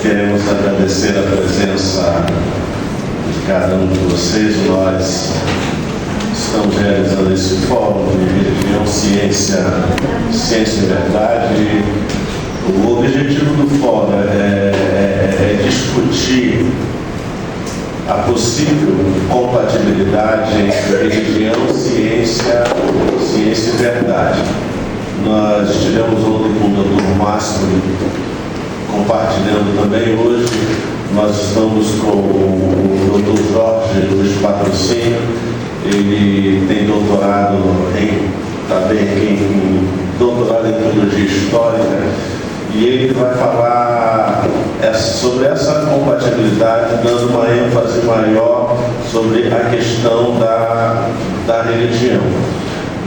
queremos agradecer a presença de cada um de vocês. Nós estamos realizando esse fórum de religião, ciência e verdade. O objetivo do fórum é discutir a possível compatibilidade entre religião, ciência e verdade. Nós estivemos ontem com o Dr. Márcio compartilhando também. Hoje nós estamos com o Dr. Jorge Luiz Patrocínio. Ele tem doutorado em doutorado em teologia histórica, e ele vai falar sobre essa compatibilidade, dando uma ênfase maior sobre a questão da religião.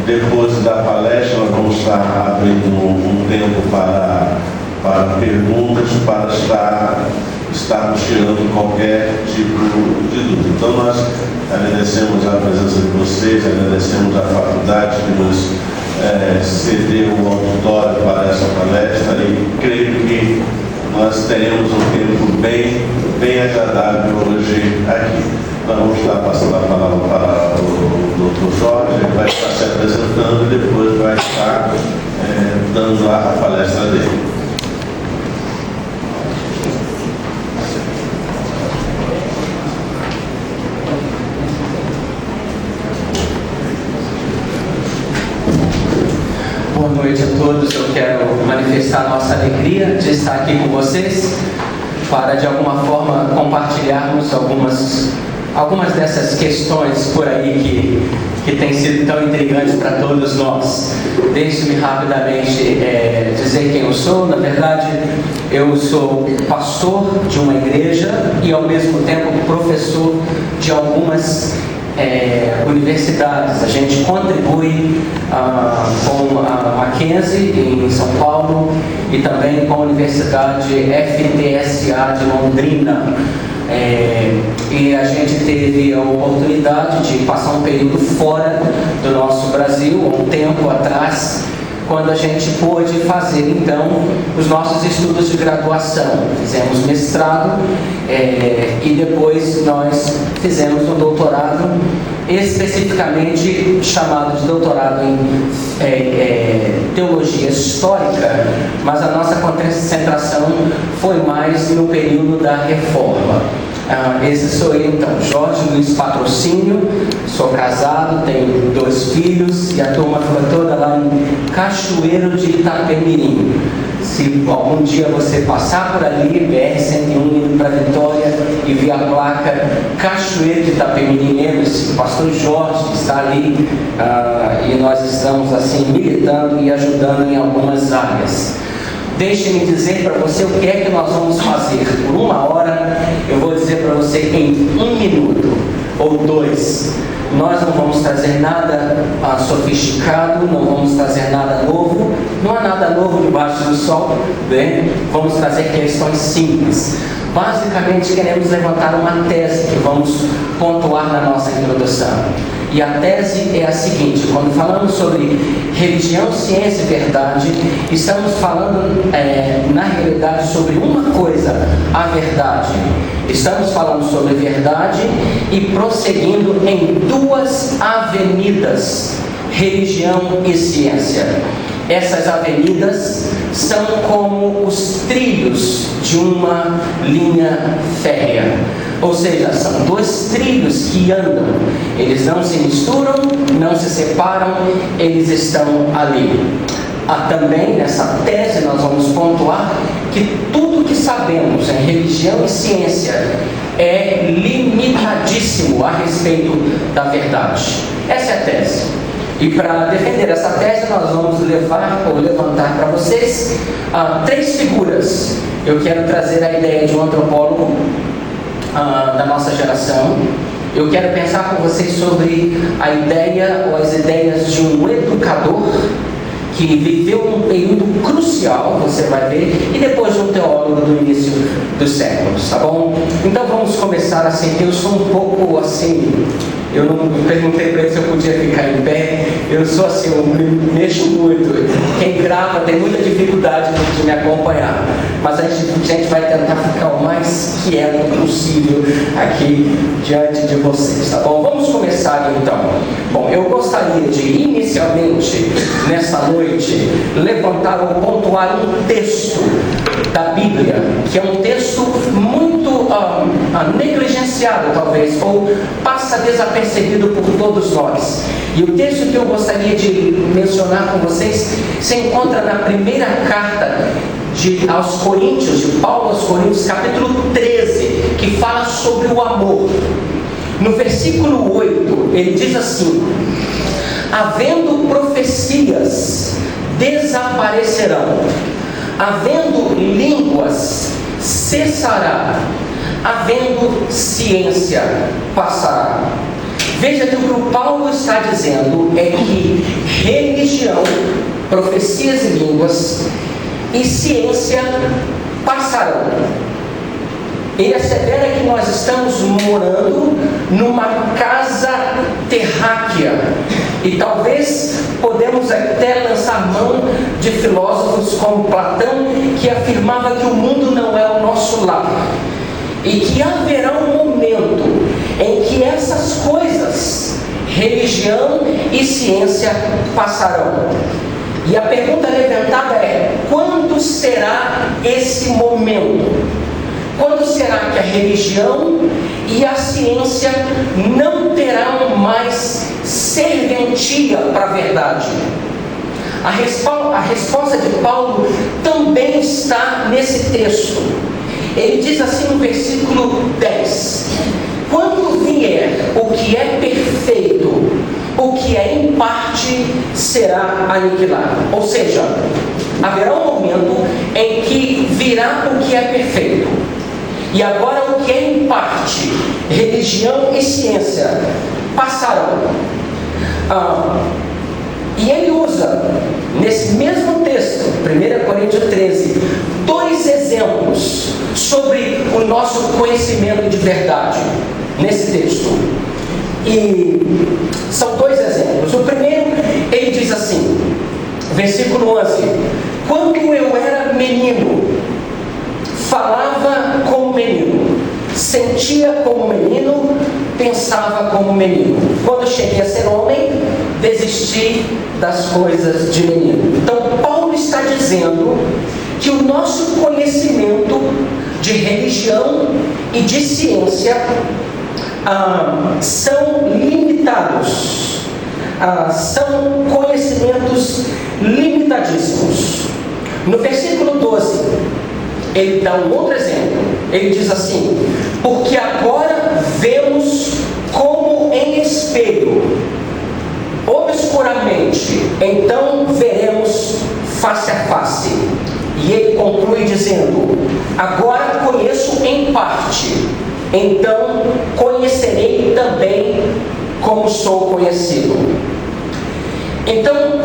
Depois da palestra, nós vamos estar abrindo um tempo para perguntas, para estarmos tirando qualquer tipo de dúvida. Então, nós agradecemos a presença de vocês, agradecemos a faculdade que nos cedeu o auditório para essa palestra, e creio que nós teremos um tempo bem agradável hoje aqui. Nós vamos estar passando a palavra para o Dr. Jorge, ele vai estar se apresentando e depois vai estar dando a palestra dele. Boa noite a todos. Eu quero manifestar nossa alegria de estar aqui com vocês para, de alguma forma, compartilharmos algumas dessas questões por aí que têm sido tão intrigantes para todos nós. Deixe-me rapidamente dizer quem eu sou. Na verdade, eu sou pastor de uma igreja e, ao mesmo tempo, professor de algumas universidades. A gente contribui com a Mackenzie em São Paulo e também com a Universidade FTSA de Londrina. E a gente teve a oportunidade de passar um período fora do nosso Brasil, há um tempo atrás, quando a gente pôde fazer então os nossos estudos de graduação. Fizemos mestrado e depois nós fizemos um doutorado, especificamente chamado de doutorado em teologia histórica, mas a nossa concentração foi mais no período da Reforma. Esse sou eu então, Jorge Luiz Patrocínio, sou casado, tenho 2 filhos e a turma foi toda lá em Cachoeiro de Itapemirim. Se algum dia você passar por ali, BR-101 indo para Vitória e ver a placa Cachoeiro de Itapemirim, lembre-se, o pastor Jorge que está ali, e nós estamos assim militando e ajudando em algumas áreas. Deixe-me dizer para você o que é que nós vamos fazer. Por 1 hora, eu vou dizer para você em 1 minuto ou 2. Nós não vamos trazer nada sofisticado, não vamos trazer nada novo. Não há nada novo debaixo do sol, né? Vamos trazer questões simples. Basicamente, queremos levantar uma tese que vamos pontuar na nossa introdução. E a tese é a seguinte: quando falamos sobre religião, ciência e verdade, estamos falando, na realidade, sobre uma coisa, a verdade. Estamos falando sobre verdade e prosseguindo em 2 avenidas, religião e ciência. Essas avenidas são como os trilhos de uma linha férrea. Ou seja, são 2 trilhos que andam. Eles não se misturam, não se separam, eles estão ali. Também nessa tese nós vamos pontuar que tudo que sabemos em religião e ciência é limitadíssimo a respeito da verdade. Essa é a tese. E para defender essa tese, nós vamos levantar para vocês 3 figuras. Eu quero trazer a ideia de um antropólogo da nossa geração. Eu quero pensar com vocês sobre a ideia ou as ideias de um educador que viveu um período crucial, você vai ver, e depois de um teólogo do início dos séculos, tá bom? Então vamos começar assim. Eu sou um pouco assim, eu não perguntei para ele se eu podia ficar em pé, eu sou assim, eu mexo muito. Quem grava tem muita dificuldade de me acompanhar, mas a gente vai tentar ficar quieto possível aqui diante de vocês, tá bom? Vamos começar então. Bom, eu gostaria de inicialmente, nessa noite, levantar ou pontuar um texto da Bíblia, que é um texto muito negligenciado talvez, ou passa desapercebido por todos nós. E o texto que eu gostaria de mencionar com vocês se encontra na primeira carta aos Coríntios, de Paulo aos Coríntios, capítulo 13, que fala sobre o amor. No versículo 8, ele diz assim: havendo profecias, desaparecerão, havendo línguas, cessará, havendo ciência, passará. Veja que o que o Paulo está dizendo é que religião, profecias e línguas e ciência passarão. Ele assevera que nós estamos morando numa casa terráquea, e talvez podemos até lançar mão de filósofos como Platão, que afirmava que o mundo não é o nosso lar, e que haverá um momento em que essas coisas, religião e ciência, passarão. E a pergunta levantada é: quando será esse momento? Quando será que a religião e a ciência não terão mais serventia para a verdade? A resposta de Paulo também está nesse texto. Ele diz assim no versículo 10: quando vier o que é perfeito, o que é em parte será aniquilado. Ou seja, haverá um momento em que virá o que é perfeito. E agora o que é em parte, religião e ciência, passarão. E ele usa, nesse mesmo texto, 1 Coríntios 13, dois exemplos sobre o nosso conhecimento de verdade, nesse texto. E são dois exemplos. O primeiro, ele diz assim, versículo 11: quando eu era menino, falava como menino, sentia como menino, pensava como menino. Quando cheguei a ser homem, desisti das coisas de menino. Então Paulo está dizendo que o nosso conhecimento de religião e de ciência são limitados, são conhecimentos limitadíssimos. No versículo 12, ele dá um outro exemplo. Ele diz assim: porque agora vemos como em espelho, obscuramente, então veremos face a face. E ele conclui dizendo: agora conheço em parte, então conhecerei também como sou conhecido. Então,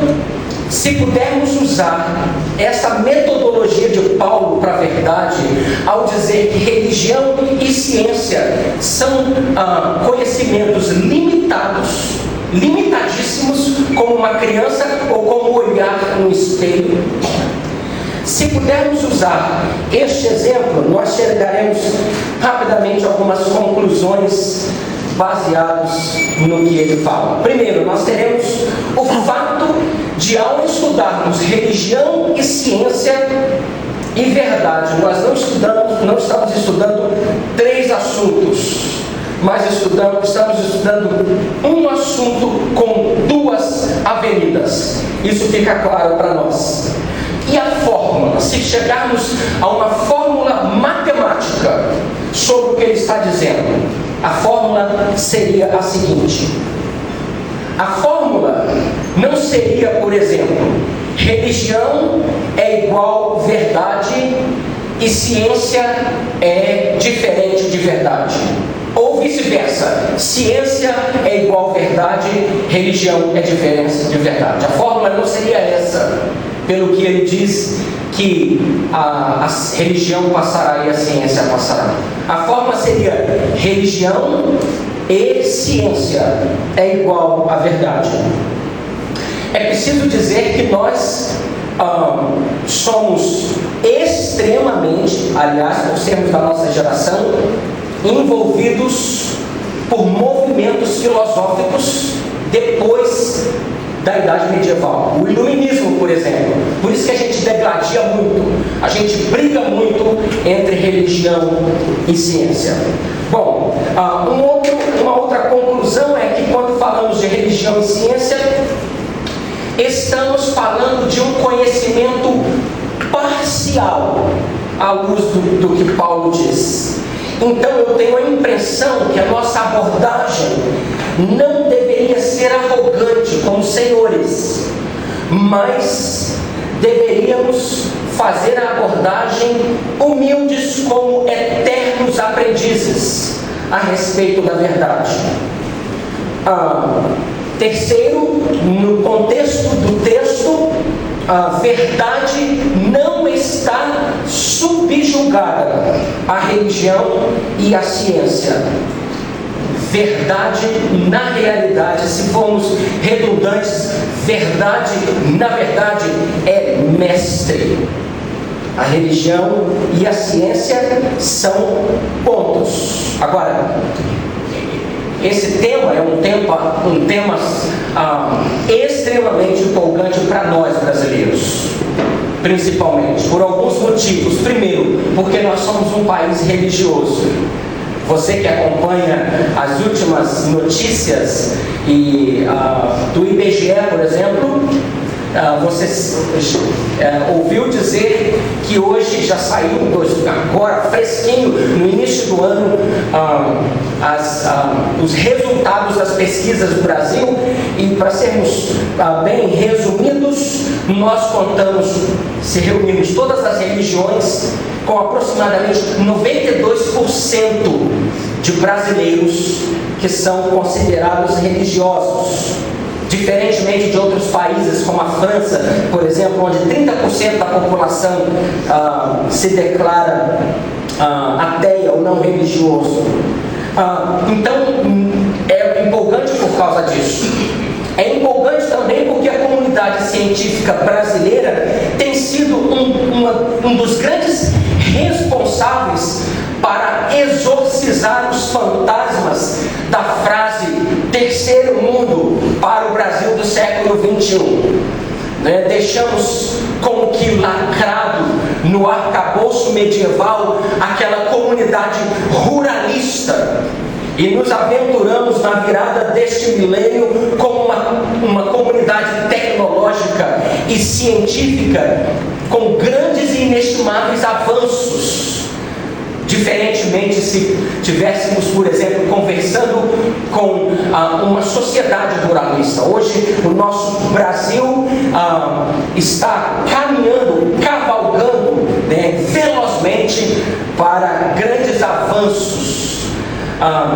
se pudermos usar essa metodologia de Paulo para a verdade, ao dizer que religião e ciência são conhecimentos limitados, limitadíssimos, como uma criança ou como olhar no espelho, se pudermos usar este exemplo, nós chegaremos rapidamente a algumas conclusões baseadas no que ele fala. Primeiro, nós teremos o fato de, ao estudarmos religião e ciência e verdade, nós não estamos estudando três assuntos, mas estamos estudando um assunto com duas avenidas. Isso fica claro para nós. E a fórmula, se chegarmos a uma fórmula matemática sobre o que ele está dizendo, a fórmula seria a seguinte: a fórmula não seria, por exemplo, religião é igual verdade e ciência é diferente de verdade, ou vice-versa, ciência é igual verdade, religião é diferente de verdade. A fórmula não seria essa, pelo que ele diz que a religião passará e a ciência passará. A fórmula seria: religião e ciência é igual à verdade. É preciso dizer que nós somos extremamente, aliás, por sermos da nossa geração, envolvidos por movimentos filosóficos depois da Idade Medieval. O Iluminismo, por exemplo. Por isso que a gente degladia muito, a gente briga muito entre religião e ciência. Bom, uma outra conclusão é que quando falamos de religião e ciência, estamos falando de um conhecimento parcial, à luz do que Paulo diz. Então eu tenho a impressão que a nossa abordagem não deveria ser arrogante como senhores, mas deveríamos fazer a abordagem humildes como eternos aprendizes a respeito da verdade. Terceiro, no contexto do texto, a verdade não está subjugada à religião e à ciência. Verdade, na realidade, se formos redundantes, verdade, na verdade, é mestre. A religião e a ciência são pontos. Agora, esse tema é um tema extremamente empolgante para nós brasileiros, principalmente, por alguns motivos. Primeiro, porque nós somos um país religioso. Você que acompanha as últimas notícias do IBGE, por exemplo, você ouviu dizer que hoje já saiu, agora fresquinho, no início do ano, os resultados das pesquisas do Brasil, e para sermos bem resumidos, nós se reunimos todas as religiões, com aproximadamente 92% de brasileiros que são considerados religiosos. Diferentemente de outros países, como a França, por exemplo, onde 30% da população se declara ateia ou não religioso. Então, é empolgante por causa disso. É empolgante também porque a comunidade científica brasileira tem sido um dos grandes responsáveis para exorcizar os fantasmas da frase terceiro mundo para o Brasil do século XXI. Deixamos como que lacrado no arcabouço medieval aquela comunidade ruralista e nos aventuramos na virada deste milênio como uma comunidade tecnológica e científica com grandes e inestimáveis avanços. Diferentemente se tivéssemos, por exemplo, conversando com uma sociedade ruralista. Hoje o nosso Brasil está caminhando, cavalgando velozmente para grandes avanços.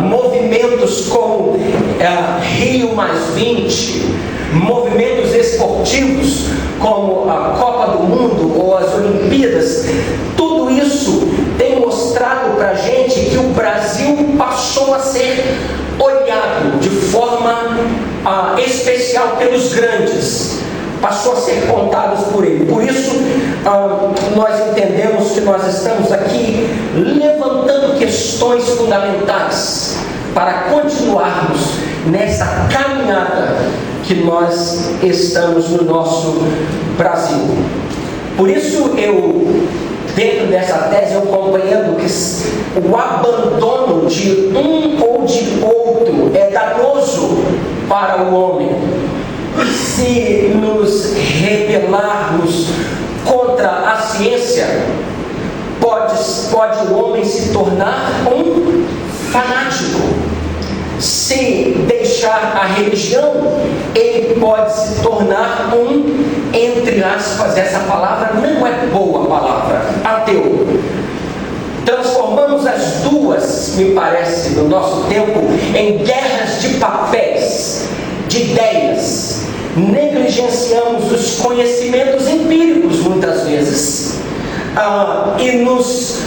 Movimentos como Rio+20, movimentos esportivos como a Copa do Mundo ou as Olimpíadas, tudo isso tem mostrado para a gente que o Brasil passou a ser olhado de forma especial pelos grandes, passou a ser contados por ele. Por isso, nós entendemos que nós estamos aqui levantando questões fundamentais para continuarmos nessa caminhada que nós estamos no nosso Brasil. Por isso, dentro dessa tese, eu compreendo que o abandono de um ou de outro é danoso para o homem. Se nos rebelarmos contra a ciência, pode o homem se tornar um fanático. Se deixar a religião, ele pode se tornar entre aspas, essa palavra não é boa palavra, ateu. Transformamos as duas, me parece, no nosso tempo, em guerras de papéis, de ideias. Negligenciamos os conhecimentos empíricos muitas vezes e nos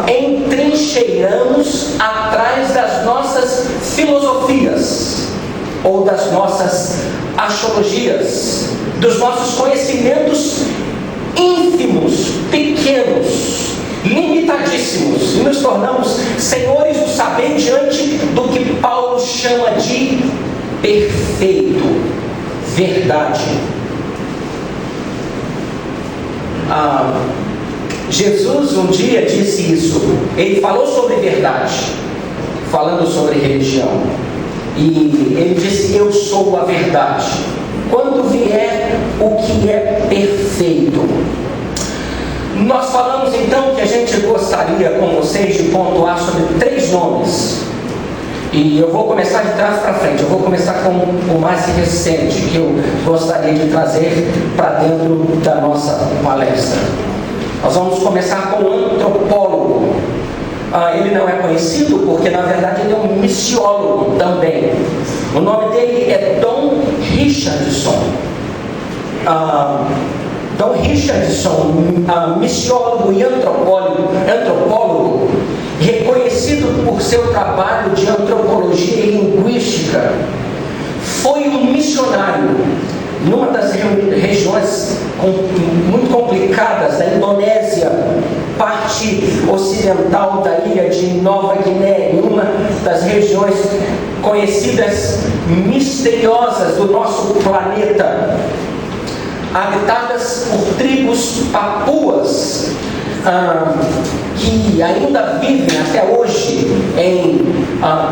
entrincheiramos atrás das nossas filosofias. ou das nossas axiologias, dos nossos conhecimentos ínfimos, pequenos, limitadíssimos, e nos tornamos senhores do saber diante do que Paulo chama de perfeito, verdade. Jesus um dia disse isso. Ele falou sobre verdade, falando sobre religião, e ele disse: eu sou a verdade. Quando vier o que é perfeito. Nós falamos então que a gente gostaria com vocês de pontuar sobre 3 nomes. E eu vou começar de trás para frente. Eu vou começar com o mais recente que eu gostaria de trazer para dentro da nossa palestra. Nós vamos começar com o antropólogo. Ele não é conhecido porque na verdade ele é um missiólogo também. O nome dele é Don Richardson. Don Richardson, missiólogo e antropólogo, reconhecido por seu trabalho de antropologia e linguística, foi um missionário numa das regiões muito complicadas da Indonésia, parte ocidental da ilha de Nova Guiné, em uma das regiões conhecidas misteriosas do nosso planeta, habitadas por tribos papuas, que ainda vivem até hoje em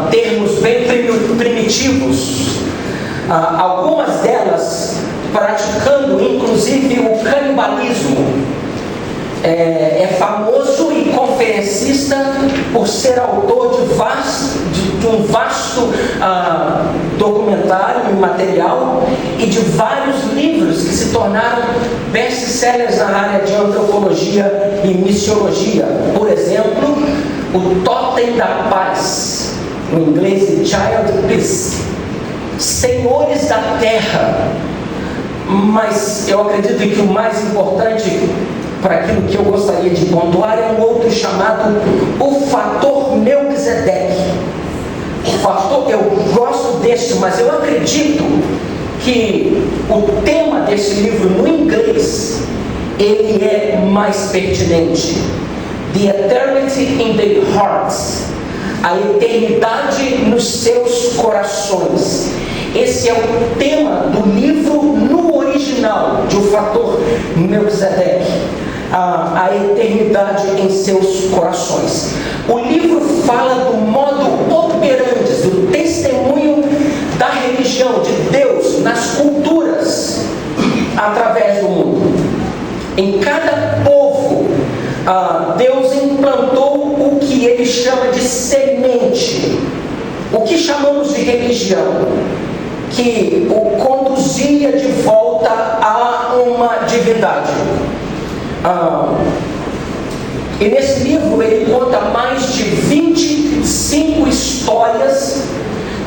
termos bem primitivos, algumas delas praticando inclusive o canibalismo. É famoso e conferencista por ser autor de um vasto documentário e material e de vários livros que se tornaram best-sellers na área de antropologia e missiologia. Por exemplo, o Totem da Paz, no inglês Child Peace, Senhores da Terra. Mas eu acredito que o mais importante para aquilo que eu gostaria de pontuar é um outro chamado o fator Melquisedeque. O fator, eu gosto desse, mas eu acredito que o tema desse livro no inglês ele é mais pertinente. The Eternity in the Hearts, a eternidade nos seus corações. Esse é o tema do livro no original de O Fator Melquisedeque, a eternidade em seus corações. O livro fala do modo operandi, do testemunho da religião de Deus nas culturas através do mundo. Em cada povo, Deus implantou o que ele chama de semente, o que chamamos de religião, que o conduzia de volta a uma divindade. E nesse livro ele conta mais de 25 histórias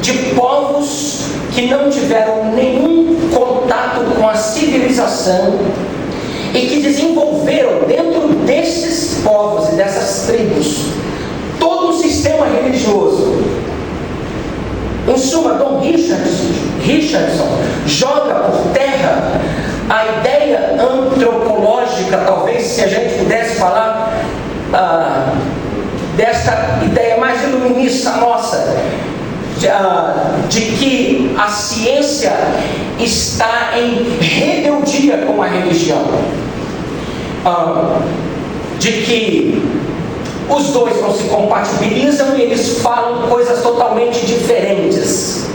de povos que não tiveram nenhum contato com a civilização e que desenvolveram dentro desses povos e dessas tribos todo um sistema religioso. Em suma, Don Richardson joga por terra a ideia antropológica, talvez se a gente pudesse falar desta ideia mais iluminista nossa, de que a ciência está em rebeldia com a religião, de que os dois não se compatibilizam e eles falam coisas totalmente diferentes.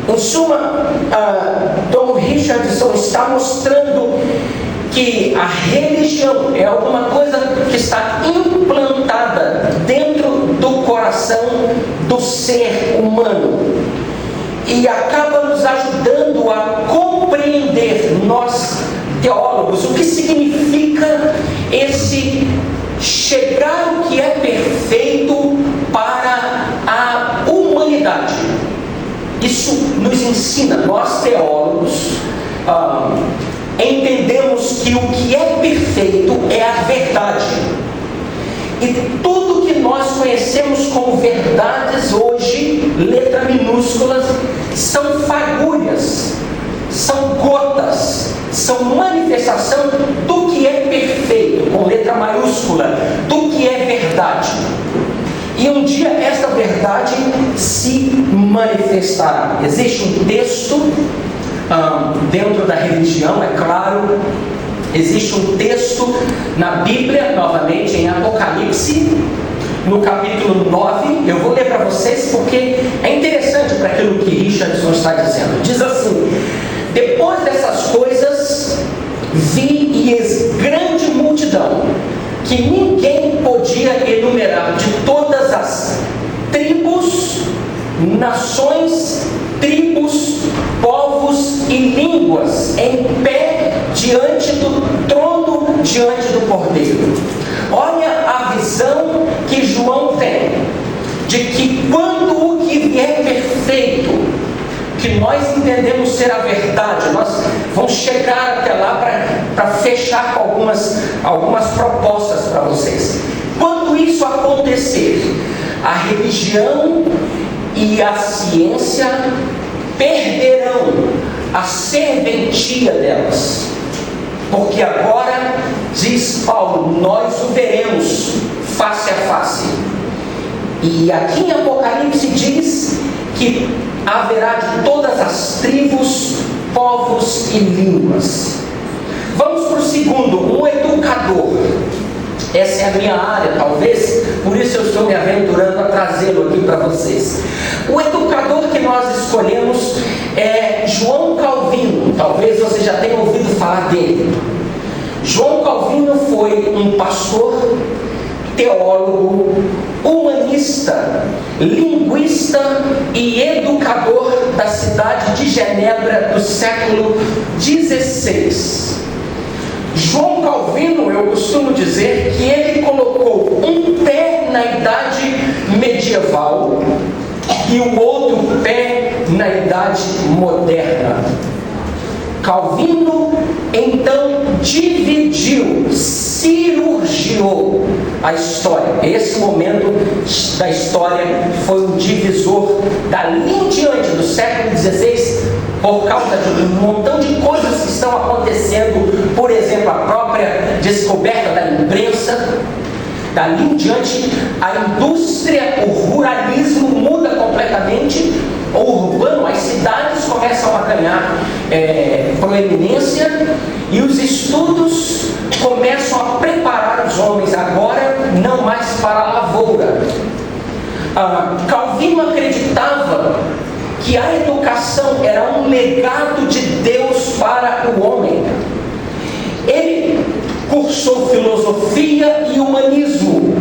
Em suma, Don Richardson está mostrando que a religião é alguma coisa que está implantada dentro do coração do ser humano e acaba nos ajudando a compreender, nós teólogos, o que significa esse chegar o que é perfeito para a humanidade. Isso nos ensina, nós teólogos, entendemos que o que é perfeito é a verdade. E tudo que nós conhecemos como verdades hoje, letra minúscula, são fagulhas, são gotas, são manifestação do que é perfeito, com letra maiúscula, do que é verdade. E um dia esta verdade se manifestará. Existe um texto dentro da religião, é claro. Existe um texto na Bíblia, novamente em Apocalipse, no capítulo 9. Eu vou ler para vocês porque é interessante para aquilo que Richardson está dizendo. Diz assim: depois dessas coisas, vi grande multidão, que ninguém podia enumerar, de todas as tribos, nações, tribos, povos e línguas, em pé diante do trono, diante do Cordeiro. Olha a visão que João tem, de que quando o que vier perfeito, que nós entendemos ser a verdade, nós vamos chegar até lá para fechar com algumas propostas para vocês. Quando isso acontecer, a religião e a ciência perderão a serventia delas, porque agora, diz Paulo, nós o veremos face a face. E aqui em Apocalipse diz que haverá de todas as tribos, povos e línguas. Vamos para o segundo, um educador. Essa é a minha área, talvez, por isso eu estou me aventurando a trazê-lo aqui para vocês. O educador que nós escolhemos é João Calvino. Talvez você já tenha ouvido falar dele. João Calvino foi um pastor, teólogo, humanista, linguista e educador da cidade de Genebra do século XVI. João Calvino, eu costumo dizer que ele colocou um pé na idade medieval e o outro pé na idade moderna. Calvino então dividiu, cirurgiou a história. Esse momento da história foi um divisor dali em diante do século XVI, por causa de um montão de coisas que estão acontecendo. Por exemplo, a própria descoberta da imprensa. Dali em diante, a indústria, o ruralismo muda completamente. O urbano, as cidades começam a ganhar proeminência, e os estudos começam a preparar os homens agora não mais para a lavoura. Calvino acreditava que a educação era um legado de Deus para o homem. Ele cursou filosofia e humanismo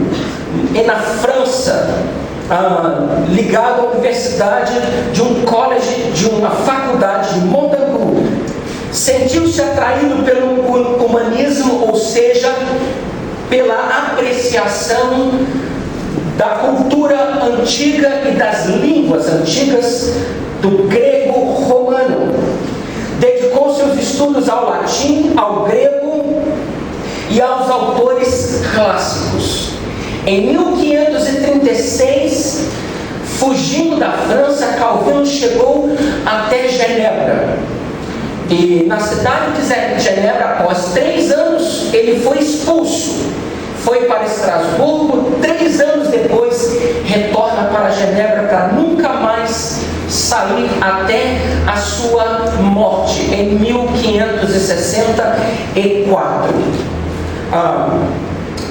na França, ligado à universidade de um college, de uma faculdade de Montaigu. Sentiu-se atraído pelo humanismo, ou seja, pela apreciação da cultura antiga e das línguas antigas, do grego romano. Dedicou seus estudos ao latim, ao grego e aos autores clássicos. Em 1536, fugindo da França, Calvino chegou até Genebra. E na cidade de Genebra, após 3 anos, ele foi expulso. Foi para Estrasburgo, 3 anos depois, retorna para Genebra para nunca mais sair até a sua morte, em 1564.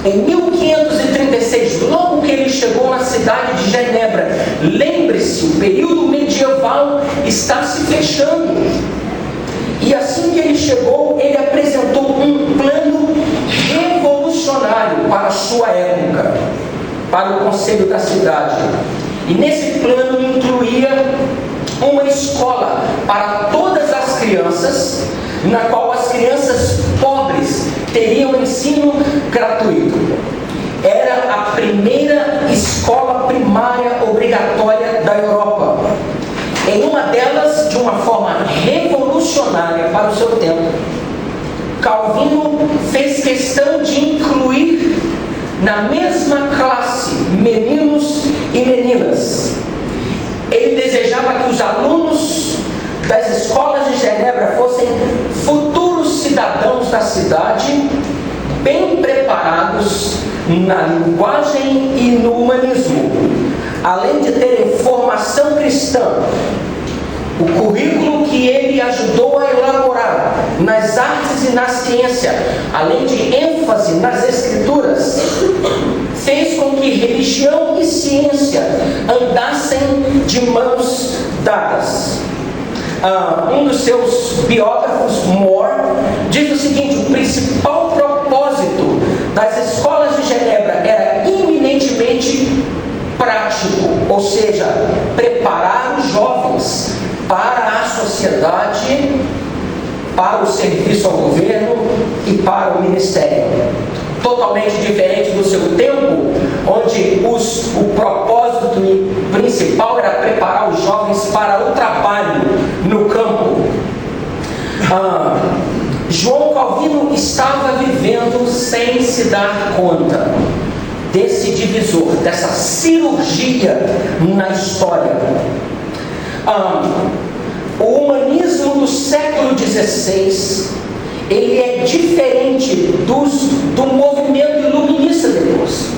Em 1536, logo que ele chegou na cidade de Genebra, lembre-se, o período medieval está se fechando. E assim que ele chegou, ele apresentou um plano revolucionário para a sua época, para o conselho da cidade. E nesse plano incluía uma escola para todas as crianças, na qual as crianças pobres teriam ensino gratuito. Era a primeira escola primária obrigatória da Europa. Em uma delas, de uma forma revolucionária para o seu tempo, Calvino fez questão de incluir na mesma classe, meninos e meninas. Ele desejava que os alunos das escolas de Genebra fossem futuros cidadãos da cidade, bem preparados na linguagem e no humanismo, além de terem formação cristã. O currículo que ele ajudou a elaborar nas artes e na ciência, além de ênfase nas escrituras, fez com que religião e ciência andassem de mãos dadas. Um dos seus biógrafos, Moore, diz o seguinte: o principal propósito das escolas de Genebra era eminentemente prático, ou seja, preparar os jovens para a sociedade, para o serviço ao governo e para o ministério. Totalmente diferente do seu tempo, onde o propósito principal era preparar os jovens para o trabalho no campo. João Calvino estava vivendo sem se dar conta desse divisor, dessa cirurgia na história. O humanismo do século XVI, ele é diferente do movimento iluminista depois.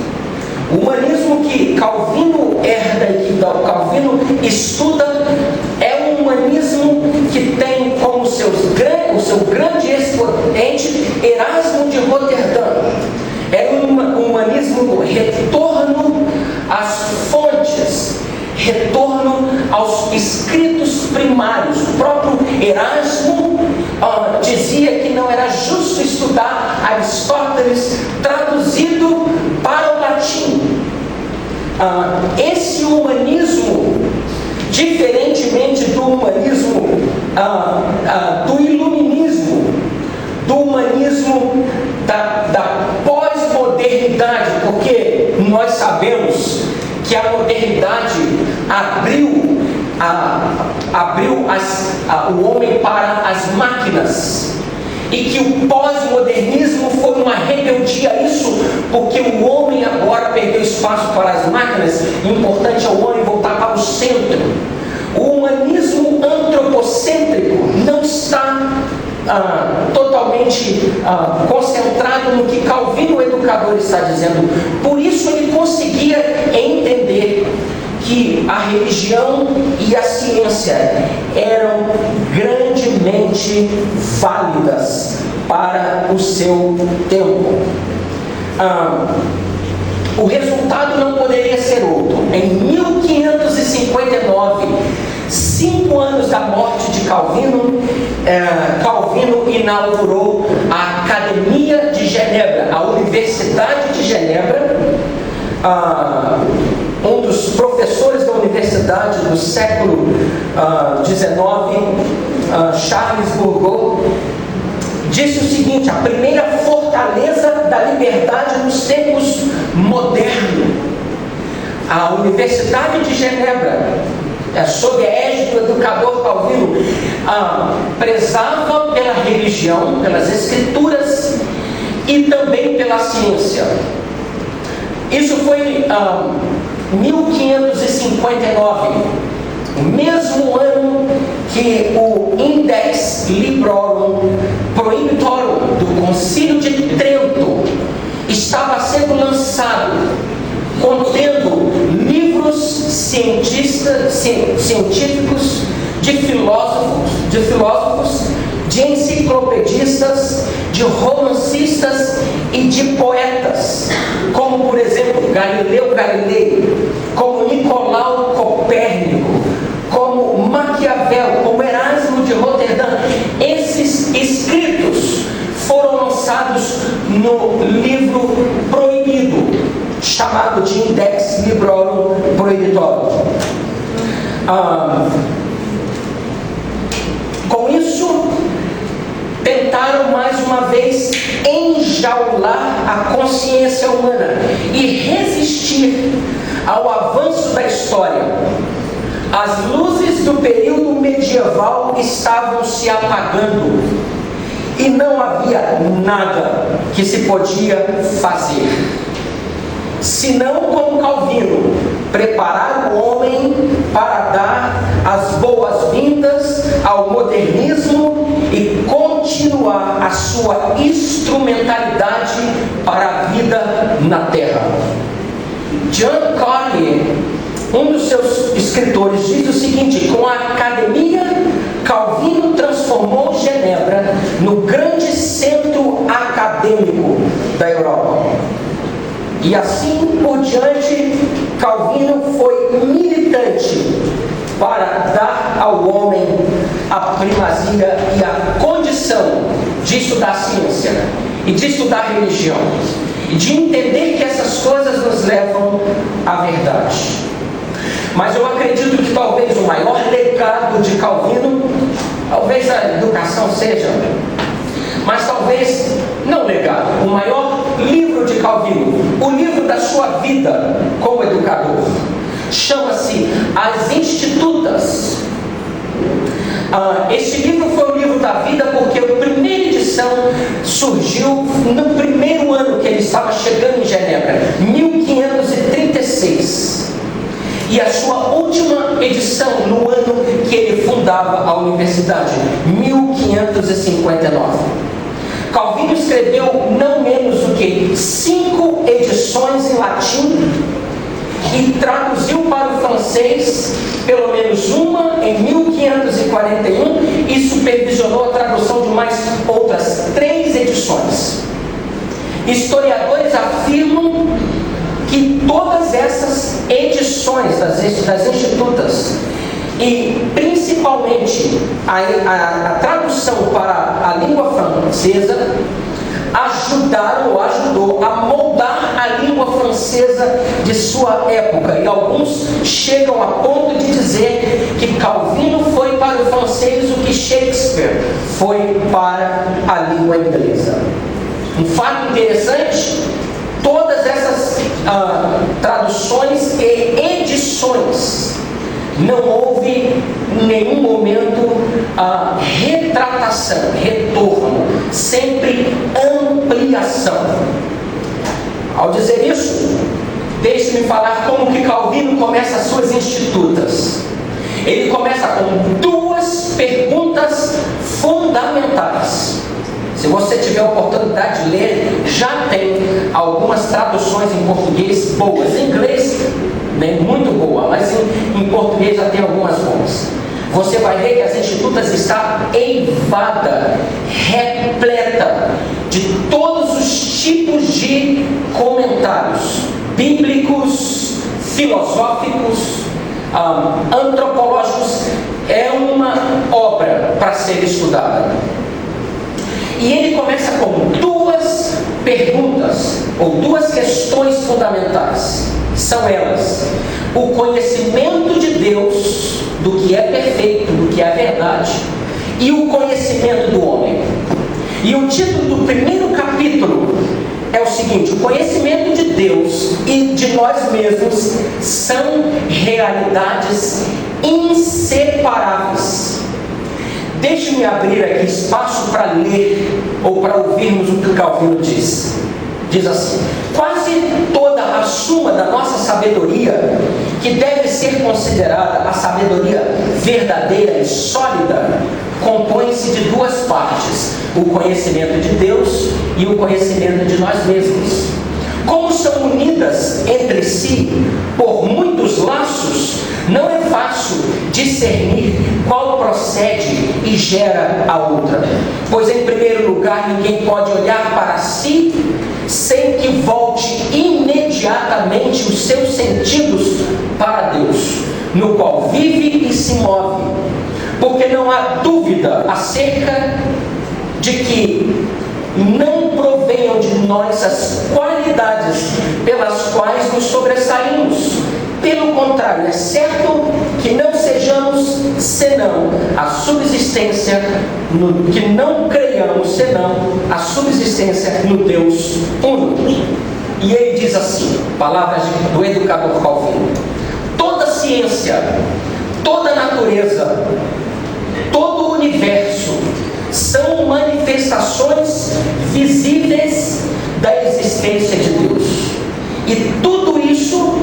O humanismo que Calvino herda e que Calvino estuda é um humanismo que tem como o seu grande expoente Erasmo de Roterdã. É um humanismo do retorno às fontes, retorno aos escritos primários. O próprio Erasmo dizia que não era justo estudar Aristóteles traduzido para o latim. Esse humanismo, diferentemente do humanismo do iluminismo, do humanismo da pós-modernidade, porque nós sabemos que a modernidade abriu o homem para as máquinas, e que o pós-modernismo foi uma rebeldia a isso, porque o homem agora perdeu espaço para as máquinas. O importante é o homem voltar para o centro. O humanismo antropocêntrico não está totalmente concentrado no que Calvino, o educador, está dizendo. Por isso ele conseguia entender que a religião e a ciência eram grandemente válidas para o seu tempo. O resultado não poderia ser outro. Em 1559, 5 anos da morte de Calvino, Calvino inaugurou a Academia de Genebra, a Universidade de Genebra. Um dos professores da universidade do século XIX, Charles Bourgot, disse o seguinte: a primeira fortaleza da liberdade nos tempos modernos. A Universidade de Genebra, sob a égide do educador Calvino, prezava pela religião, pelas escrituras e também pela ciência. Isso foi 1559, o mesmo ano que o Index Librorum Prohibitorum do Concílio de Trento estava sendo lançado, contendo livros científicos, de filósofos, de enciclopedistas, de romancistas e de poetas, como por exemplo Galileu Galilei, como Nicolau Copérnico, como Maquiavel, como Erasmo de Roterdã. Esses escritos foram lançados no livro proibido, chamado de Index Librorum Prohibitorum. Com isso, tentaram mais uma vez enjaular a consciência humana e resistir ao avanço da história. As luzes do período medieval estavam se apagando e não havia nada que se podia fazer. senão como Calvino, preparar o homem para dar as boas-vindas ao modernismo e continuar a sua instrumentalidade para a vida na Terra. John Carney, um dos seus escritores, diz o seguinte: com a academia, Calvino transformou Genebra no grande centro acadêmico da Europa. E assim por diante, Calvino foi militante para dar ao homem a primazia e a condição de estudar ciência e de estudar religião e de entender que essas coisas nos levam à verdade. Mas eu acredito que talvez o maior legado de Calvino, talvez a educação seja, mas talvez não legado, o maior livro de Calvino, o livro da sua vida como educador, chama-se As Institutas. Este livro foi o livro da vida porque a primeira edição surgiu no primeiro ano que ele estava chegando em Genebra, 1536. E a sua última edição no ano que ele fundava a universidade, 1559. Calvino escreveu não menos do que 5 edições em latim e traduziu para o francês pelo menos uma em 1541 e supervisionou a tradução de mais outras 3 edições. Historiadores afirmam que todas essas edições das Institutas e principalmente a tradução para a língua francesa ajudou a moldar a língua francesa de sua época, e alguns chegam a ponto de dizer que Calvino foi para o francês o que Shakespeare foi para a língua inglesa. Um fato interessante: todas essas traduções e edições, não houve em nenhum momento retratação, retorno, sempre ampliação. Ao dizer isso, deixe-me falar como que Calvino começa as suas Institutas. Ele começa com 2 perguntas fundamentais. Se você tiver a oportunidade de ler, já tem algumas traduções em português boas. Em inglês, nem muito boa, mas em português já tem algumas boas. Você vai ver que as Institutas está eivada, repleta de todos os tipos de comentários bíblicos, filosóficos, antropológicos. É uma obra para ser estudada. E ele começa com 2 perguntas, ou 2 questões fundamentais. São elas: o conhecimento de Deus, do que é perfeito, do que é verdade, e o conhecimento do homem. E o título do primeiro capítulo é o seguinte: o conhecimento de Deus e de nós mesmos são realidades inseparáveis. Deixe-me abrir aqui espaço para ler ou para ouvirmos o que Calvino diz. Diz assim: quase toda a suma da nossa sabedoria, que deve ser considerada a sabedoria verdadeira e sólida, compõe-se de 2 partes: o conhecimento de Deus e o conhecimento de nós mesmos. Como são unidas entre si por muitos laços, não é fácil discernir qual procede e gera a outra. Pois, em primeiro lugar, ninguém pode olhar para si sem que volte imediatamente os seus sentidos para Deus, no qual vive e se move. Porque não há dúvida acerca de que não provenham de nós as qualidades pelas quais nos sobressaímos. Pelo contrário, é certo que não sejamos senão a subsistência, que não creiamos senão a subsistência no Deus único. E ele diz assim, palavras do educador Calvino: toda ciência, toda natureza, todo o universo são manifestações visíveis da existência de Deus. E tudo isso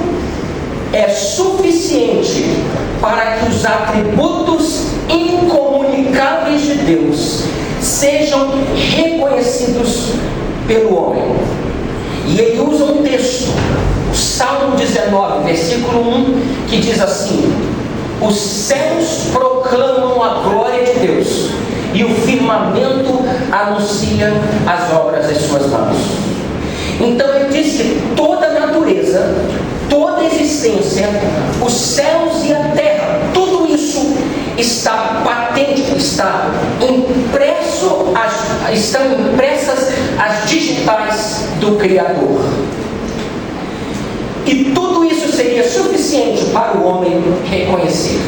é suficiente para que os atributos incomunicáveis de Deus sejam reconhecidos pelo homem. E ele usa um texto, o Salmo 19, versículo 1, que diz assim: os céus proclamam a glória de Deus, e o firmamento anuncia as obras das suas mãos. Então ele diz que toda a natureza, toda a existência, os céus e a terra, tudo isso está patente, estão impressas as digitais do Criador. E tudo isso seria suficiente para o homem reconhecer.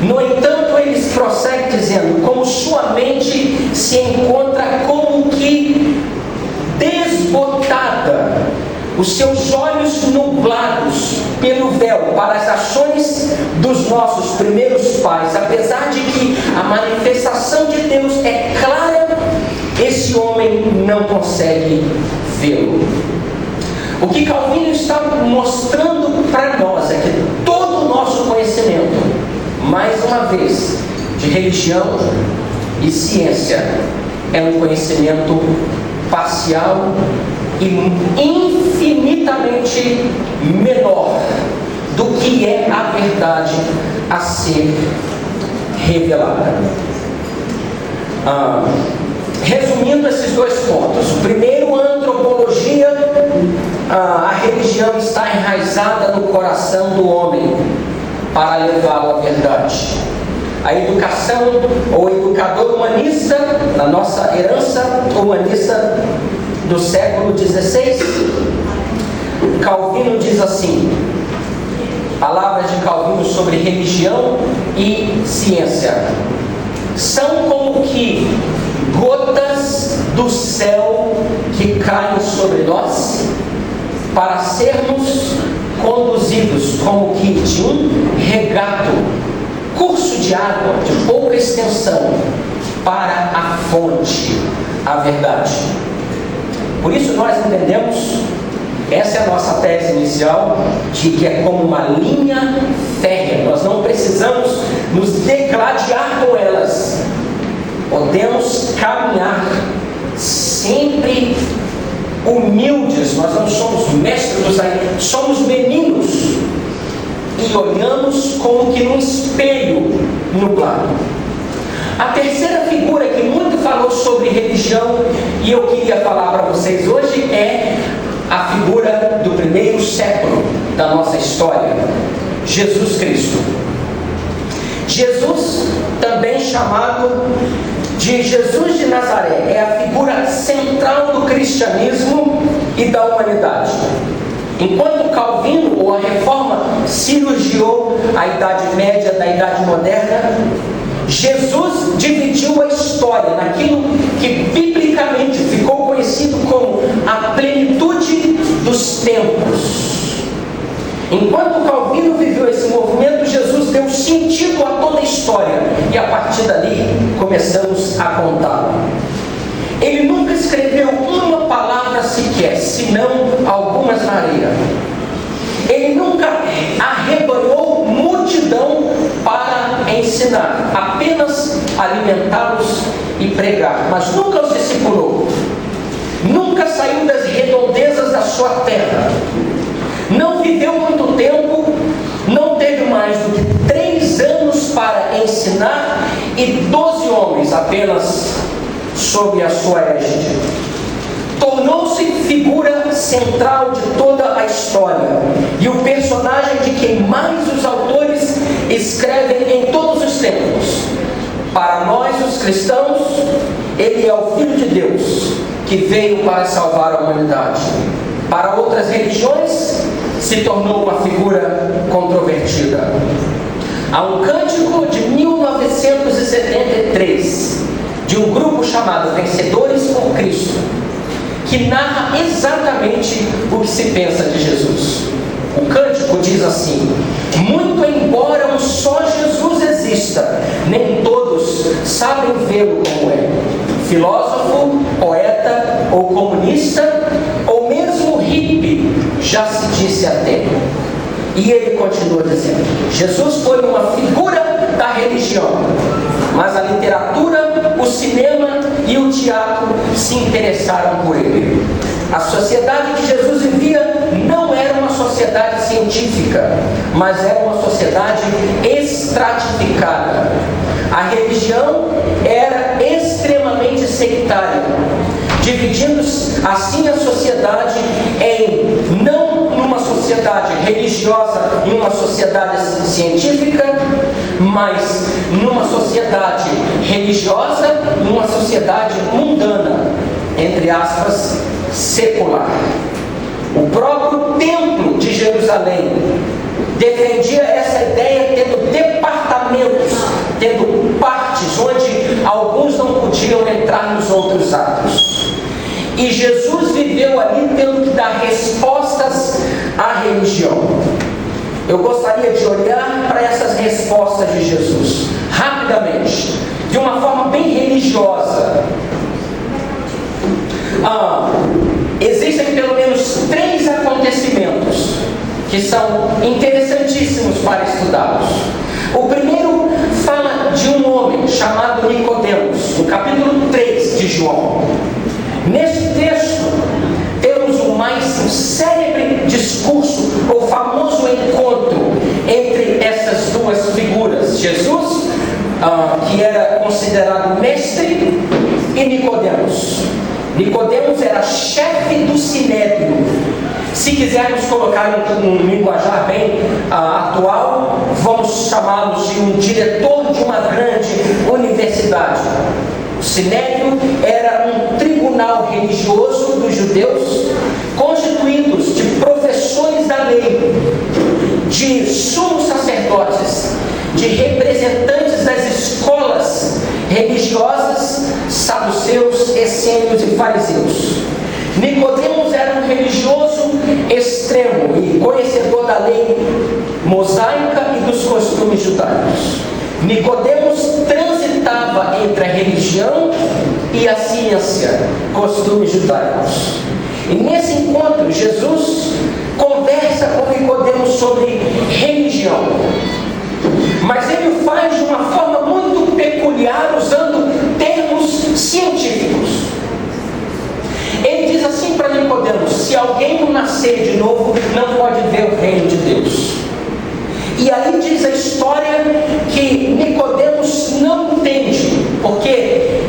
No entanto, ele prossegue dizendo: como sua mente se encontra como que desbotada, os seus olhos nublados pelo véu para as ações dos nossos primeiros pais, apesar de que a manifestação de Deus é clara, esse homem não consegue vê-lo. O que Calvino está mostrando para nós é que todo o nosso conhecimento, mais uma vez, de religião e ciência, é um conhecimento parcial e infinitamente menor do que é a verdade a ser revelada. Resumindo esses dois pontos: o primeiro, a antropologia, a religião está enraizada no coração do homem para levá-lo à verdade. A educação, ou educador humanista, na nossa herança humanista do século XVI, Calvino diz assim, palavras de Calvino sobre religião e ciência: são como que gotas do céu que caem sobre nós para sermos conduzidos como que de um regato, curso de água de pouca extensão, para a fonte, a verdade. Por isso nós entendemos, essa é a nossa tese inicial, de que é como uma linha férrea. Nós não precisamos nos degladiar com elas. Podemos caminhar sempre humildes. Nós não somos mestres, somos meninos e olhamos como que num espelho nublado. A terceira figura que muito falou sobre religião e eu queria falar para vocês hoje é a figura do primeiro século da nossa história, Jesus Cristo. Jesus, também chamado de Jesus de Nazaré, é a figura central do cristianismo e da humanidade. Enquanto Calvino, ou a Reforma, cirurgiou a Idade Média da Idade Moderna, Jesus dividiu a história naquilo que biblicamente ficou conhecido como a plenitude dos tempos. Enquanto Calvino viveu esse movimento, Jesus deu sentido a toda a história e a partir dali começamos a contá-la. Ele nunca escreveu uma palavra sequer, senão algumas na areia. Ele nunca arrebanhou multidão para ensinar, apenas alimentá-los e pregar, mas nunca os discipulou. Nunca saiu das redondezas da sua terra. Não viveu muito tempo, não teve mais do que 3 anos para ensinar e 12 homens apenas sob a sua égide. Tornou-se figura central de toda a história e o personagem de quem mais os autores escrevem em todos os tempos. Para nós, os cristãos, ele é o Filho de Deus que veio para salvar a humanidade. Para outras religiões, se tornou uma figura controvertida. Há um cântico de 1973 de um grupo chamado Vencedores por Cristo, que narra exatamente o que se pensa de Jesus. O cântico diz assim: muito embora um só Jesus exista, nem todos sabem vê-lo como é. Filósofo, poeta ou comunista, ou mesmo hippie, já se disse até. E ele continua dizendo: Jesus foi uma figura da religião, mas a literatura, o cinema e o teatro se interessaram por ele. A sociedade que Jesus vivia não era uma sociedade científica, mas era uma sociedade estratificada. A religião era extremamente sectária, dividindo assim a sociedade em não numa sociedade religiosa e uma sociedade científica, mas numa sociedade religiosa e uma sociedade mundana, entre aspas, secular. O próprio templo de Jerusalém defendia essa ideia, tendo departamentos, tendo partes onde alguns não podiam entrar nos outros atos. E Jesus viveu ali tendo que dar respostas à religião. Eu gostaria de olhar para essas respostas de Jesus, rapidamente, de uma forma bem religiosa. Existem pelo menos 3 acontecimentos que são interessantíssimos para estudá-los. O primeiro fala de um homem chamado Nicodemos, no capítulo 3 de João. Nesse texto, temos o mais célebre discurso, o famoso encontro entre essas duas figuras: Jesus, que era considerado mestre, e Nicodemos. Nicodemos era chefe do sinédrio. Se quisermos colocar um linguajar bem atual, vamos chamá-los de um diretor de uma grande universidade. O sinédrio era um tribunal religioso dos judeus, constituídos de professores da lei, de sumos sacerdotes, de representantes das escolas religiosas, saduceus, essênios e fariseus. Nicodemos era um religioso extremo e conhecedor da lei mosaica e dos costumes judaicos. Nicodemos transitava entre a religião e a ciência, costumes judaicos. E nesse encontro, Jesus conversa com Nicodemos sobre religião. Mas ele o faz de uma forma muito peculiar, usando termos científicos. Ele diz assim para Nicodemos: se alguém não nascer de novo, não pode ver o reino de Deus. E aí diz a história que Nicodemos não entende, porque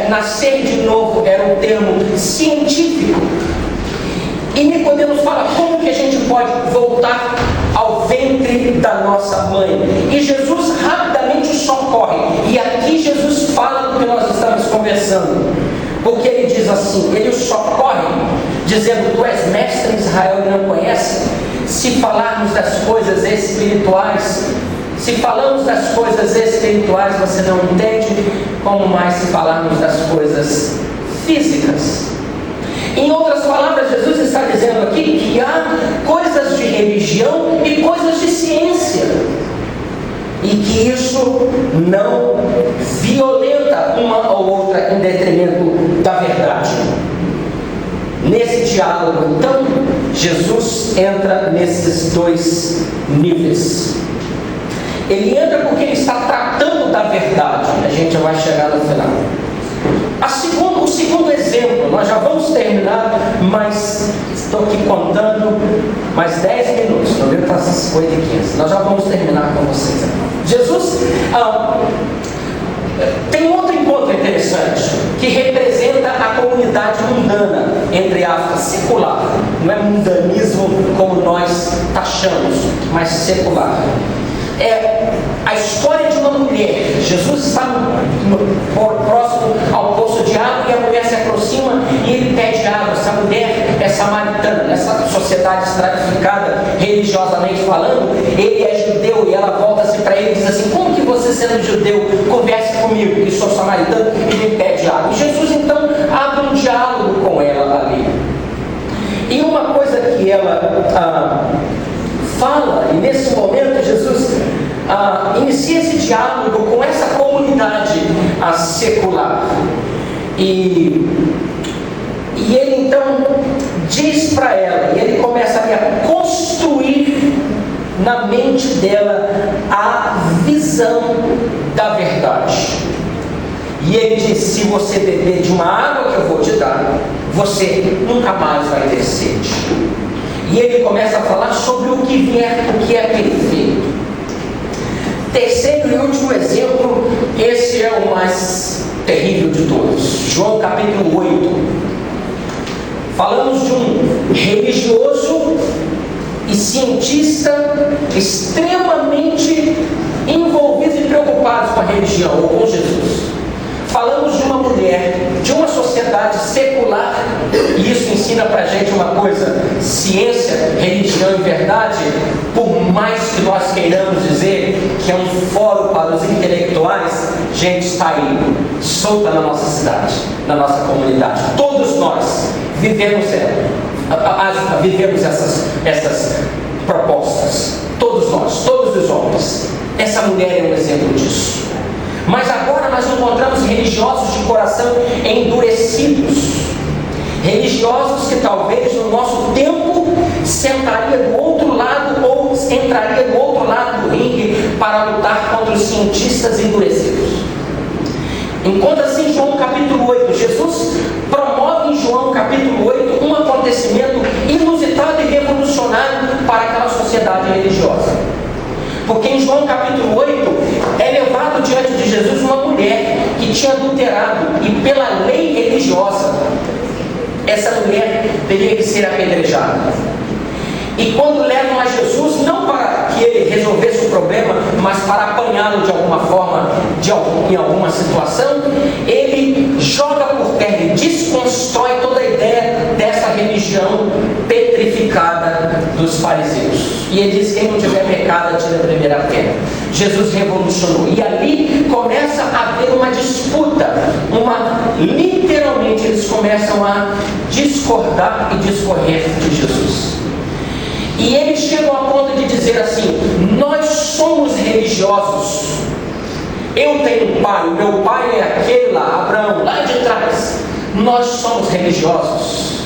nascer de novo era um termo científico. E Nicodemos fala: como que a gente pode voltar ao ventre da nossa mãe? E Jesus rapidamente socorre. E aqui Jesus fala do que nós estamos conversando, porque ele diz assim, ele socorre, dizendo: tu és mestre em Israel e não conhece? Se falarmos das coisas espirituais, se falamos das coisas espirituais você não entende, como mais se falarmos das coisas físicas? Em outras palavras, Jesus está dizendo aqui que há coisas de religião e coisas de ciência, e que isso não violenta uma ou outra em detrimento da verdade. Nesse diálogo, então, Jesus entra nesses 2 níveis. Ele entra porque ele está tratando da verdade. A gente já vai chegar no final. O segundo exemplo, nós já vamos terminar, mas estou aqui contando mais 10 minutos, estou vendo para as 8h15. Nós já vamos terminar com vocês. Jesus tem outro encontro interessante, que representa a comunidade mundana, entre aspas, secular. Não é mundanismo como nós taxamos, mas secular. É a história de uma mulher. Jesus está próximo ao poço de água e a mulher se aproxima e ele pede água. Essa mulher é samaritana. Nessa sociedade estratificada, religiosamente falando, ele é judeu e ela volta-se para ele e diz assim: como que você, sendo judeu, conversa comigo que sou samaritano e me pede água? E Jesus então abre um diálogo com ela ali. E uma coisa que ela fala, e nesse momento Jesus inicia esse diálogo com essa comunidade secular. E ele então diz para ela, e ele começa a construir na mente dela a visão da verdade. E ele diz: se você beber de uma água que eu vou te dar, você nunca mais vai ter sede. E ele começa a falar sobre o que vier, o que é perfeito. Terceiro e último exemplo, esse é o mais terrível de todos. João capítulo 8. Falamos de um religioso e cientista extremamente envolvidos e preocupados com a religião ou com Jesus. Falamos de uma mulher, de uma sociedade secular, e isso ensina para a gente uma coisa: ciência, religião e verdade, por mais que nós queiramos dizer que é um fórum para os intelectuais, gente, está aí, solta na nossa cidade, na nossa comunidade. Todos nós vivemos essas propostas, todos nós, todos os homens. Essa mulher é um exemplo disso. Mas agora nós encontramos religiosos de coração endurecidos, religiosos que talvez no nosso tempo sentaria do outro lado ou entraria do outro lado do ringue para lutar contra os cientistas endurecidos. Encontra-se em João capítulo 8, Jesus promove em João capítulo 8 um acontecimento inusitado e revolucionário para aquela sociedade religiosa. Porque em João capítulo 8 é levado diante de Jesus uma mulher que tinha adulterado, e pela lei religiosa essa mulher teria que ser apedrejada. E quando levam a Jesus, não para que ele resolvesse o problema, mas para apanhá-lo de alguma forma, em alguma situação, ele joga por terra e desconstrói toda a ideia dessa religião petrificada dos fariseus. E ele diz: quem não tiver pecado, atire a primeira pedra. Jesus revolucionou. E ali começa a haver uma disputa. Literalmente eles começam a discordar e discorrer de Jesus. E eles chegam a ponto de dizer assim: nós somos religiosos. Eu tenho um pai, o meu pai é aquele lá, Abraão, lá de trás. Nós somos religiosos.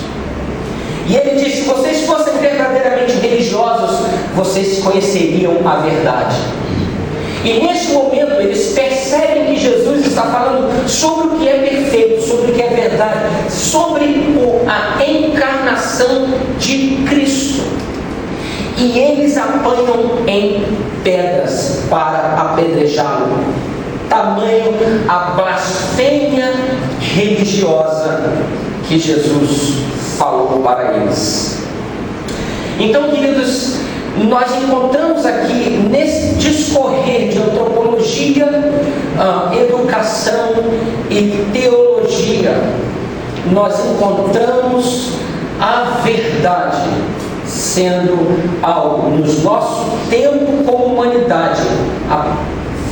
E ele diz: se vocês fossem verdadeiramente religiosos, vocês conheceriam a verdade. E neste momento eles percebem que Jesus está falando sobre o que é perfeito, sobre o que é verdade, sobre a encarnação de Cristo. E eles apanham em pedras para apedrejá-lo. Tamanho a blasfêmia religiosa que Jesus falou para eles. Então, queridos, nós encontramos aqui nesse discorrer de antropologia, educação e teologia, nós encontramos a verdade sendo algo no nosso tempo como humanidade, a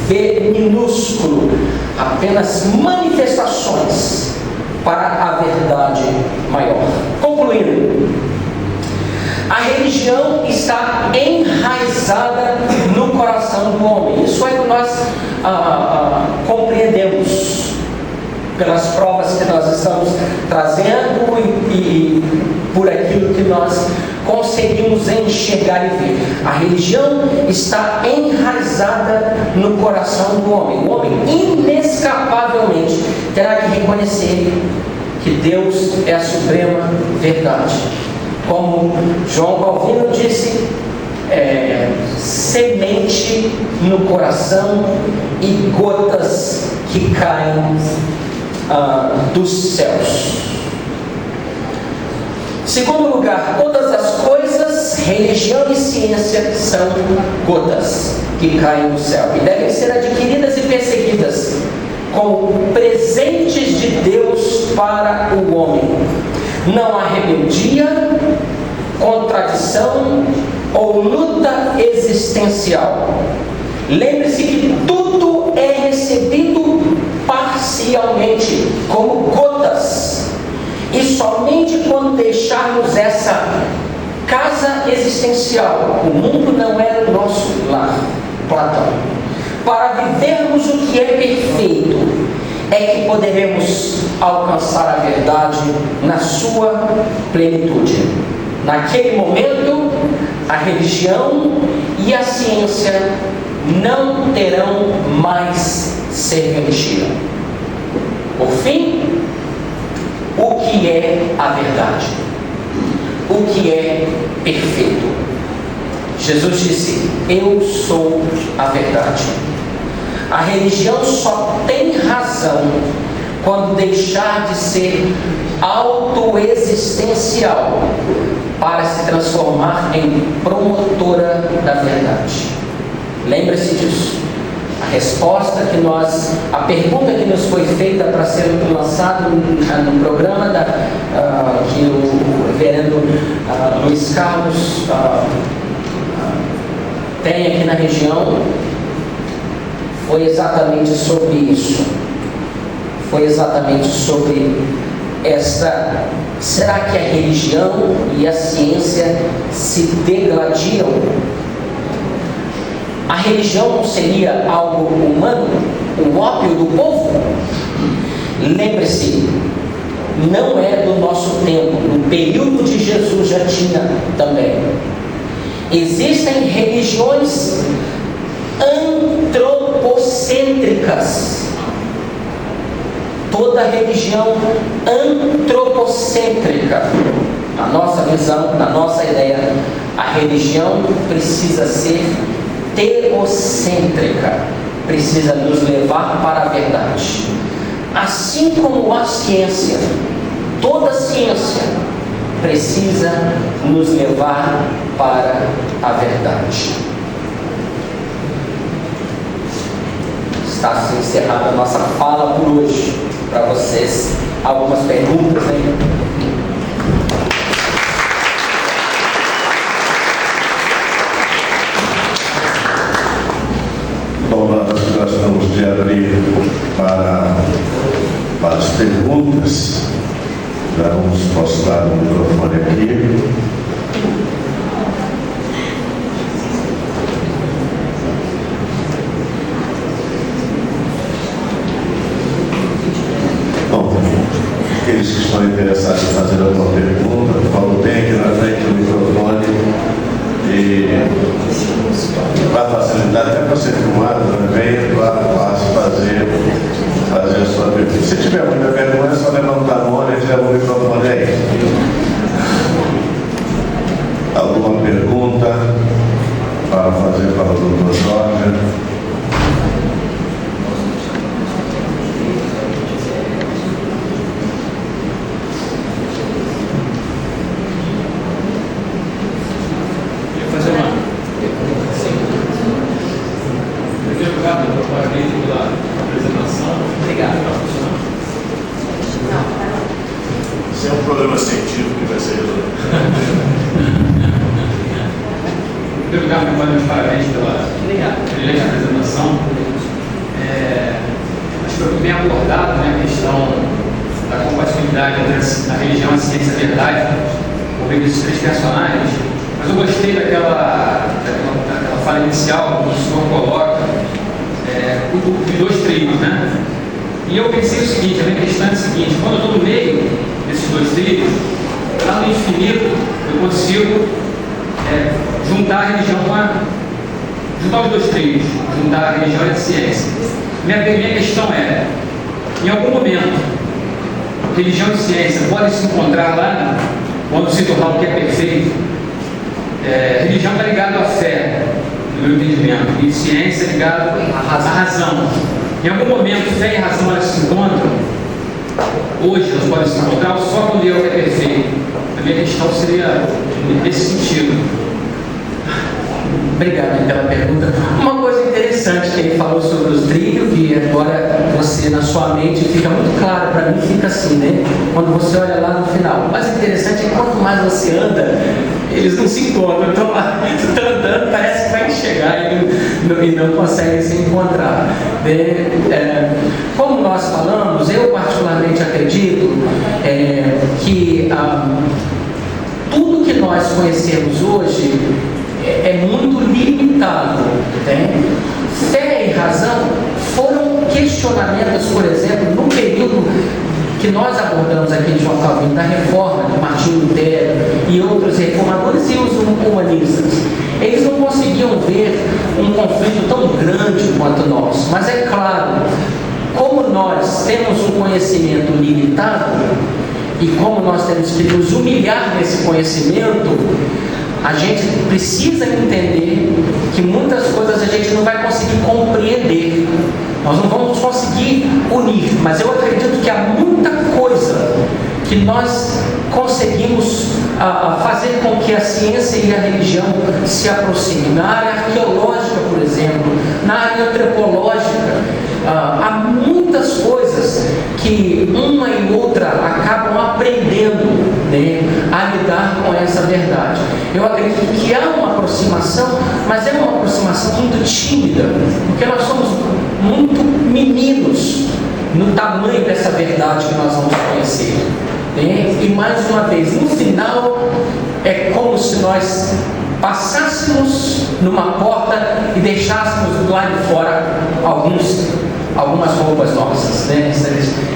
V minúsculo, apenas manifestações para a verdade maior. Concluindo, a religião está enraizada no coração do homem. Isso é que nós compreendemos pelas provas que nós estamos trazendo e por aquilo que nós conseguimos enxergar e ver. A religião está enraizada no coração do homem. O homem inescapavelmente terá que reconhecer que Deus é a suprema verdade. Como João Calvino disse, semente no coração e gotas que caem dos céus. Segundo lugar, todas as coisas, religião e ciência, são gotas que caem do céu e devem ser adquiridas e perseguidas como presentes de Deus para o homem. Não há rebeldia, contradição ou luta existencial. Lembre-se que tudo é recebido parcialmente, como gotas. E somente quando deixarmos essa casa existencial, o mundo não é o nosso lar, Platão, para vivermos o que é perfeito é que poderemos alcançar a verdade na sua plenitude. Naquele momento, a religião e a ciência não terão mais serventia. Por fim, o que é a verdade? O que é perfeito? Jesus disse: eu sou a verdade. A religião só tem razão quando deixar de ser autoexistencial para se transformar em promotora da verdade. Lembre-se disso. A pergunta que nos foi feita para ser lançado no programa que o reverendo Luiz Carlos tem aqui na região, foi exatamente sobre isso. Foi exatamente sobre esta: será que a religião e a ciência se degladiam? A religião não seria algo humano, o ópio do povo? Lembre-se, não é do nosso tempo. No período de Jesus já tinha também. Existem religiões antropocêntricas. Toda religião antropocêntrica, na nossa visão, na nossa ideia, a religião precisa ser teocêntrica, precisa nos levar para a verdade. Assim como a ciência, toda ciência precisa nos levar para a verdade. Está se encerrada a nossa fala por hoje. Para vocês, algumas perguntas aí. Bom, nós gostamos de abrir para as perguntas. Vamos postar o microfone aqui. Bom, aqueles que estão interessados em fazer alguma pergunta, por favor, bem aqui na frente do microfone. E para facilitar, até para ser filmado também, é fácil fazer a sua pergunta. Se tiver muita pergunta, é só levantar a mão e a gente leva o microfone aí. Alguma pergunta para fazer para o Dr. Jorge? juntar os dois trilhos, juntar a religião e a ciência. Minha questão é, em algum momento, religião e ciência podem se encontrar lá, quando se tornar o que é perfeito? Religião está ligada à fé, no meu entendimento, e ciência é ligada à razão. Em algum momento, fé e razão elas se encontram? Hoje elas podem se encontrar ou só quando é o que é perfeito? A minha questão seria nesse sentido. Obrigado pela pergunta. Uma coisa interessante que ele falou sobre os trilhos, que agora você na sua mente fica muito claro, para mim fica assim, né? Quando você olha lá no final. O mais interessante é que quanto mais você anda, eles não se encontram. Então, você está andando, parece que vai chegar e não conseguem se encontrar. Como nós falamos, eu particularmente acredito que tudo que nós conhecemos hoje é muito limitado. Fé e razão foram questionamentos, por exemplo, no que nós abordamos aqui de João Calvino, da reforma, de Martinho Lutero e outros reformadores e os humanistas, eles não conseguiam ver um conflito tão grande quanto nós. Mas é claro, como nós temos um conhecimento limitado e como nós temos que nos humilhar nesse conhecimento, a gente precisa entender que muitas coisas a gente não vai conseguir compreender, nós não vamos conseguir unir, mas eu acredito que há muita coisa que nós conseguimos fazer com que a ciência e a religião se aproximem. Na área arqueológica, por exemplo, na área antropológica, há muitas coisas que uma e outra acabam aprendendo, né, a lidar com essa verdade. Eu acredito que há uma aproximação, mas é uma aproximação muito tímida, porque nós somos muito meninos no tamanho dessa verdade que nós vamos conhecer, né? E mais uma vez, no final, é como se nós passássemos numa porta e deixássemos do lado de fora algumas roupas nossas, né? Essa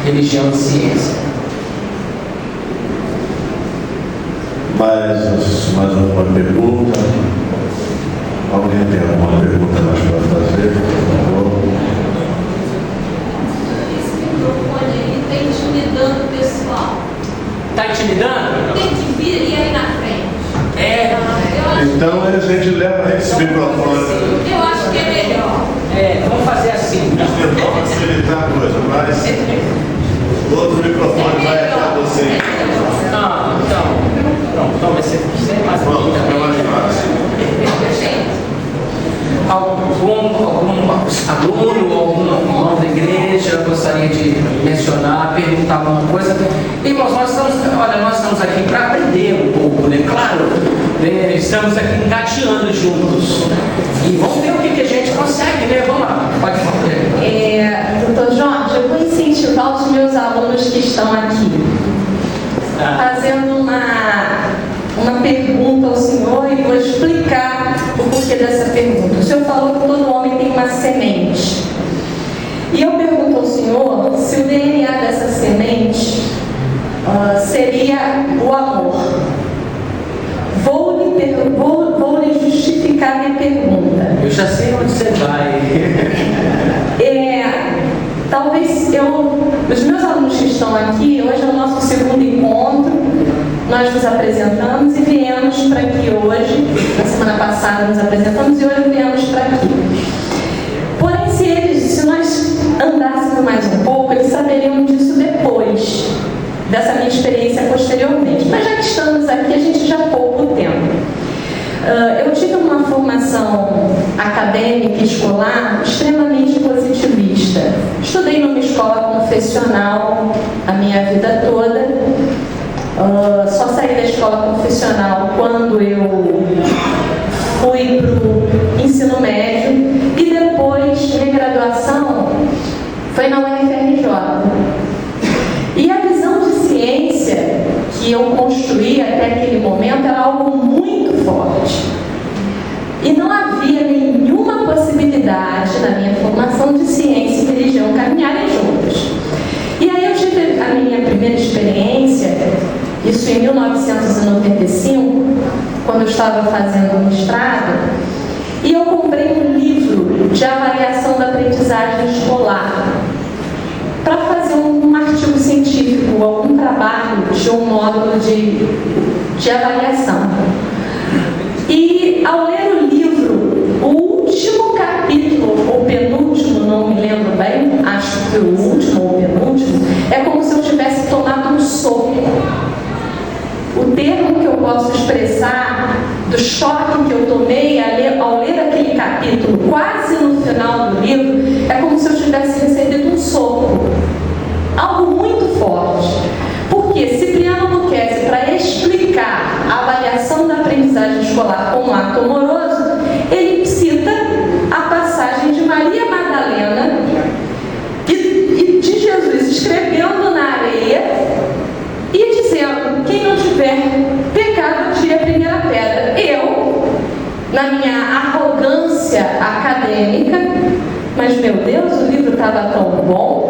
religião e ciência. Mais alguma pergunta? Alguém tem alguma pergunta mais para fazer, por favor? Esse microfone aí está intimidando o pessoal. Está intimidando? Tem que vir e aí na frente. Então a gente leva esse microfone. Eu acho que é melhor. Vamos fazer assim. Vamos facilitar a coisa, mas o outro microfone vai até você. Então, pronto, toma esse mais Pronto, fica mais fácil. Algum aluno ou algum irmão da igreja gostaria de mencionar, perguntar alguma coisa? Irmãos, nós estamos aqui para aprender um pouco, né? Claro, né? Estamos aqui engateando juntos. E vamos ver o que a gente consegue, né? Vamos lá, pode falar. Doutor Jorge, eu vou incentivar os meus alunos que estão aqui, fazendo uma pergunta ao senhor e vou explicar o porquê dessa pergunta. O senhor falou que todo homem tem uma semente. E eu pergunto ao senhor se o DNA dessa semente seria o amor. Vou lhe justificar minha pergunta. Eu já sei onde você vai. Talvez os meus alunos que estão aqui, hoje é o nosso segundo encontro, nós nos apresentamos e viemos para aqui hoje. Na semana passada nos apresentamos e hoje viemos para aqui. Porém, se nós andássemos mais um pouco, eles saberiam disso depois, dessa minha experiência posteriormente. Mas já que estamos aqui, a gente já pouco tempo. Eu tive uma formação acadêmica e escolar extremamente positivista. Estudei numa escola confessional a minha vida toda. Só saí da escola confessional quando eu fui para o ensino médio e depois, minha graduação foi na UFRJ. E a visão de ciência que eu construí até aquele momento era algo muito forte. E não havia nenhuma possibilidade na minha formação de ciência e religião caminharem juntas. E aí eu tive a minha primeira experiência, isso em 1995, quando eu estava fazendo um mestrado, e eu comprei um livro de avaliação da aprendizagem escolar para fazer um artigo científico, algum trabalho de um módulo de avaliação. E ao ler o livro, o último capítulo, ou penúltimo, não me lembro bem, acho que o último ou penúltimo, é como se eu tivesse tomado um soco. O termo que eu posso expressar do choque que eu tomei ao ler aquele capítulo, quase no final do livro, é como se eu tivesse recebido um soco. Algo muito forte. Porque Cipriano Luquezzi, para explicar a avaliação da aprendizagem escolar como ato amoroso, ele cita a passagem de Maria Madalena e de Jesus escrevendo na areia e dizendo: quem não tiver pecado, tire a primeira pedra. Eu, na minha arrogância acadêmica, mas meu Deus, o livro estava tão bom,